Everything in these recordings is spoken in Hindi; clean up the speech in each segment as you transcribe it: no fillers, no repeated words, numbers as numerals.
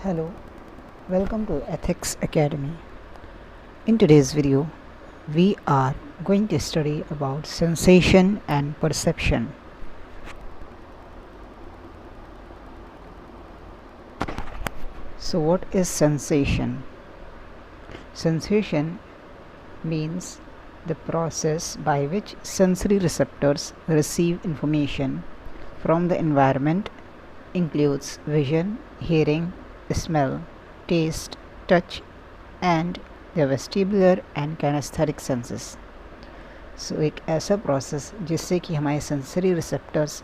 Hello, welcome to Ethics Academy. In today's video, we are going to study about sensation and perception. So what is sensation? Sensation means the process by which sensory receptors receive information from the environment, includes vision, hearing, smell, taste, touch and the vestibular and kinesthetic senses. सो एक ऐसा प्रोसेस जिससे कि हमारे सेंसरी रिसेप्टर्स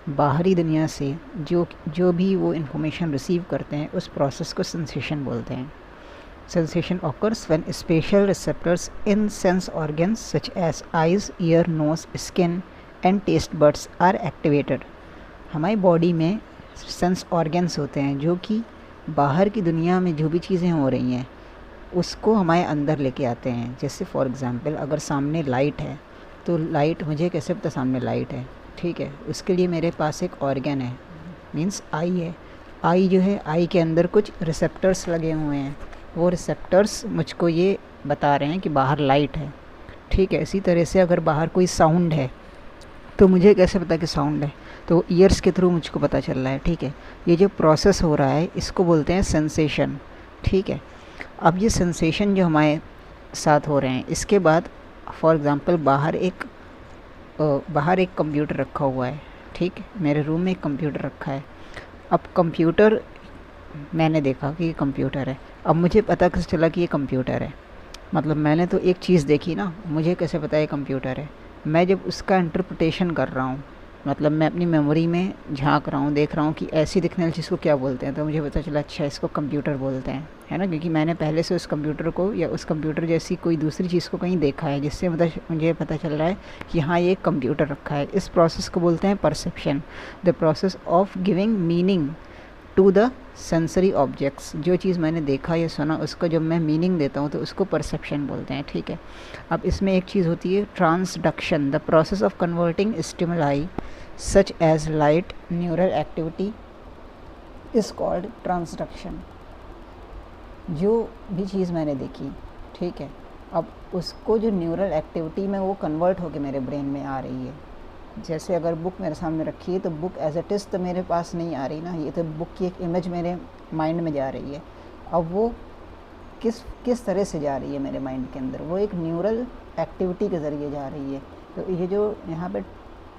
बाहरी दुनिया से जो भी वो इन्फॉर्मेशन रिसीव करते हैं उस प्रोसेस को सेंसेशन बोलते हैं. Sensation occurs when spatial receptors in sense organs such as eyes, ear, nose, skin and taste buds are activated. हमारी बॉडी में सेंस ऑर्गन्स होते हैं जो कि बाहर की दुनिया में जो भी चीज़ें हो रही हैं उसको हमारे अंदर लेके आते हैं. जैसे फॉर एग्ज़ाम्पल अगर सामने लाइट है तो लाइट मुझे कैसे पता सामने लाइट है, ठीक है. उसके लिए मेरे पास एक ऑर्गन है, मीन्स आई है. आई जो है, आई के अंदर कुछ रिसेप्टर्स लगे हुए हैं. वो रिसेप्टर्स मुझको ये बता रहे हैं कि बाहर लाइट है, ठीक है. इसी तरह से अगर बाहर कोई साउंड है तो मुझे कैसे पता कि साउंड है, तो ईयर्स के थ्रू मुझको पता चल रहा है, ठीक है. ये जो प्रोसेस हो रहा है इसको बोलते हैं सेंसेशन, ठीक है. अब ये सेंसेशन जो हमारे साथ हो रहे हैं इसके बाद फॉर एग्ज़ाम्पल बाहर एक कंप्यूटर रखा हुआ है, ठीक है. मेरे रूम में एक कंप्यूटर रखा है. अब कंप्यूटर मैंने देखा कि ये कंप्यूटर है. अब मुझे पता कैसे चला कि ये कंप्यूटर है, मतलब मैंने तो एक चीज़ देखी ना, मुझे कैसे पता ये कंप्यूटर है. मैं जब उसका इंटरप्रिटेशन कर रहा हूँ, मतलब मैं अपनी मेमोरी में झांक रहा हूँ, देख रहा हूँ कि ऐसी दिखने वाली चीज़ को क्या बोलते हैं, तो मुझे पता चला अच्छा इसको कंप्यूटर बोलते हैं, है ना. क्योंकि मैंने पहले से उस कंप्यूटर को या उस कंप्यूटर जैसी कोई दूसरी चीज़ को कहीं देखा है जिससे मुझे पता चल रहा है कि हाँ ये कंप्यूटर रखा है. इस प्रोसेस को बोलते हैं perception. The process of giving meaning to the sensory objects. जो चीज़ मैंने देखा या सुना उसको जब मैं मीनिंग देता हूँ तो उसको परसेप्शन बोलते हैं, ठीक है. अब इसमें एक चीज़ होती है transduction. The process of converting stimuli such as light neural activity is called transduction. जो भी चीज़ मैंने देखी, ठीक है, अब उसको जो न्यूरल एक्टिविटी में वो कन्वर्ट होकर मेरे ब्रेन में आ रही है. जैसे अगर बुक मेरे सामने रखी है तो बुक एज इट इज़ तो मेरे पास नहीं आ रही ना, ये तो बुक की एक इमेज मेरे माइंड में जा रही है. अब वो किस तरह से जा रही है मेरे माइंड के अंदर, वो एक न्यूरल एक्टिविटी के ज़रिए जा रही है. तो ये जो यहाँ पे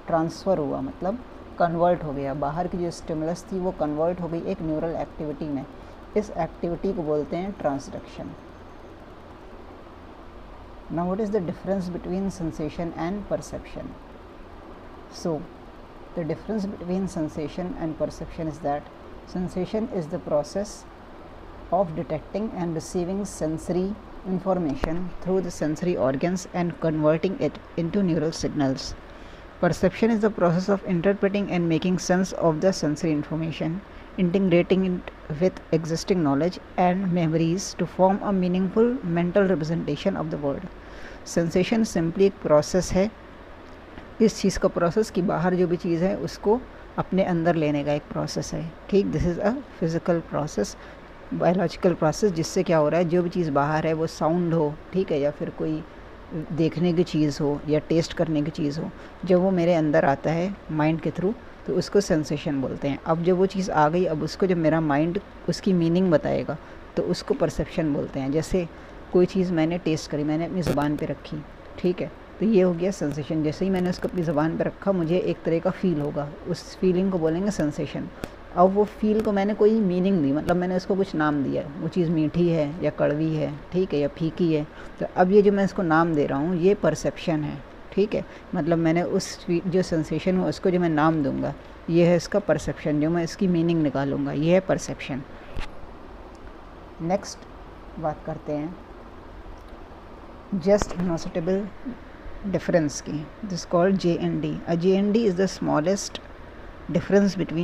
ट्रांसफ़र हुआ मतलब कन्वर्ट हो गया, बाहर की जो स्टिमुलस थी वो कन्वर्ट हो गई एक न्यूरल एक्टिविटी में. इस एक्टिविटी को बोलते हैं transduction. Now what is the difference between sensation and perception? So, the difference between sensation and perception is that sensation is the process of detecting and receiving sensory information through the sensory organs and converting it into neural signals. Perception is the process of interpreting and making sense of the sensory information, integrating it with existing knowledge and memories to form a meaningful mental representation of the world. Sensation simply एक process है, इस चीज़ का प्रोसेस कि बाहर जो भी चीज़ है उसको अपने अंदर लेने का एक प्रोसेस है, ठीक. This is a physical process, biological process, जिससे क्या हो रहा है जो भी चीज़ बाहर है वो साउंड हो, ठीक है, या फिर कोई देखने की चीज़ हो या टेस्ट करने की चीज़ हो, जब वो मेरे अंदर आता है माइंड के थ्रू तो उसको सेंसेशन बोलते हैं. अब जब वो चीज़ आ गई, अब उसको जब मेरा माइंड उसकी मीनिंग बताएगा तो उसको परसेप्शन बोलते हैं. जैसे कोई चीज़ मैंने टेस्ट करी, मैंने अपनी ज़ुबान पे रखी, ठीक है, तो ये हो गया सेंसेशन. जैसे ही मैंने उसको अपनी ज़ुबान पे रखा मुझे एक तरह का फ़ील होगा, उस फीलिंग को बोलेंगे सेंसेशन. अब वो फील को मैंने कोई मीनिंग दी, मतलब मैंने उसको कुछ नाम दिया, वो चीज़ मीठी है या कड़वी है, ठीक है, या फीकी है, तो अब ये जो मैं इसको नाम दे रहा हूँ ये परसेप्शन है, ठीक है. मतलब मैंने उस जो सेंसेशन हो उसको जो मैं नाम दूँगा ये है इसका परसेप्शन, जो मैं इसकी मीनिंग निकालूँगा ये है परसेप्शन. नेक्स्ट बात करते हैं जस्ट नोटिसेबल difference की. This is called JND. A JND is the smallest difference between